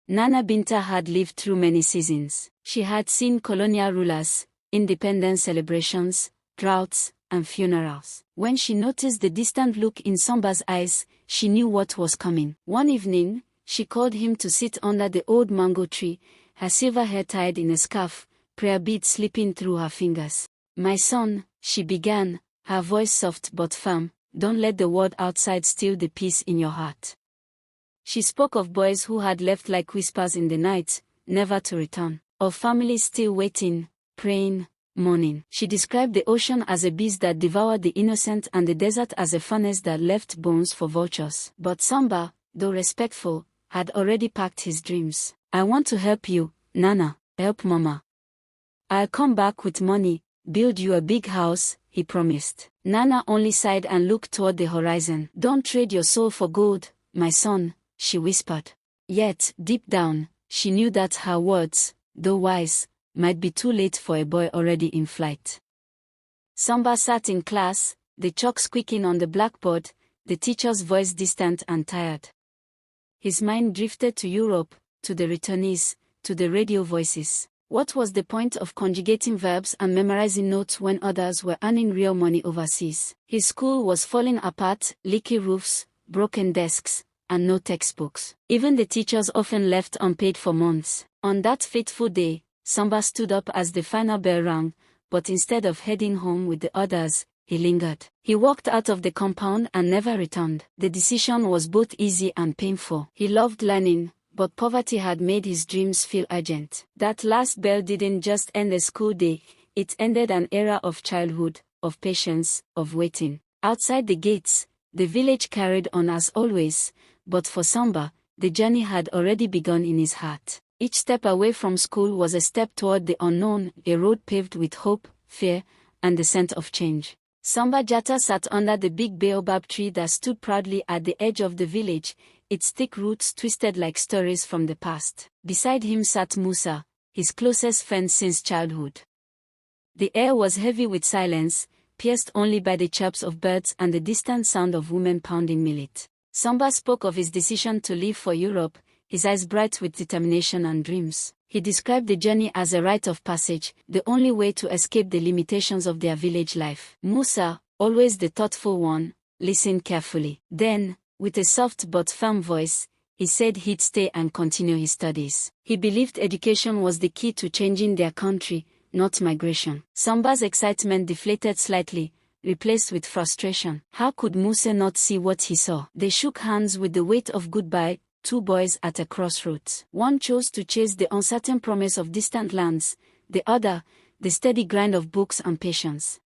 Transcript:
Nana Binta had lived through many seasons. She had seen colonial rulers, independence celebrations, droughts, and funerals. When she noticed the distant look in Samba's eyes, she knew what was coming. One evening, she called him to sit under the old mango tree, her silver hair tied in a scarf, prayer beads slipping through her fingers. "My son," she began, her voice soft but firm, "don't let the world outside steal the peace in your heart." She spoke of boys who had left like whispers in the night, never to return. Of families still waiting, praying, mourning. She described the ocean as a beast that devoured the innocent and the desert as a furnace that left bones for vultures. But Samba, though respectful, had already packed his dreams. "I want to help you, Nana. Help Mama. I'll come back with money, build you a big house," he promised. Nana only sighed and looked toward the horizon. "Don't trade your soul for gold, my son," she whispered. Yet, deep down, she knew that her words, though wise, might be too late for a boy already in flight. Samba sat in class, the chalk squeaking on the blackboard, the teacher's voice distant and tired. His mind drifted to Europe, to the returnees, to the radio voices. What was the point of conjugating verbs and memorizing notes when others were earning real money overseas? His school was falling apart, leaky roofs, broken desks, and no textbooks. Even the teachers often left unpaid for months. On that fateful day, Samba stood up as the final bell rang, but instead of heading home with the others, he lingered. He walked out of the compound and never returned. The decision was both easy and painful. He loved learning, but poverty had made his dreams feel urgent. That last bell didn't just end a school day, it ended an era of childhood, of patience, of waiting. Outside the gates, the village carried on as always, but for Samba, the journey had already begun in his heart. Each step away from school was a step toward the unknown, a road paved with hope, fear, and the scent of change. Samba Jatta sat under the big baobab tree that stood proudly at the edge of the village, its thick roots twisted like stories from the past. Beside him sat Musa, his closest friend since childhood. The air was heavy with silence, pierced only by the chirps of birds and the distant sound of women pounding millet. Samba spoke of his decision to leave for Europe, his eyes bright with determination and dreams. He described the journey as a rite of passage, the only way to escape the limitations of their village life. Musa, always the thoughtful one, listened carefully. Then, with a soft but firm voice, he said he'd stay and continue his studies. He believed education was the key to changing their country, not migration. Samba's excitement deflated slightly, replaced with frustration. How could Musa not see what he saw? They shook hands with the weight of goodbye, two boys at a crossroads. One chose to chase the uncertain promise of distant lands, the other, the steady grind of books and patience.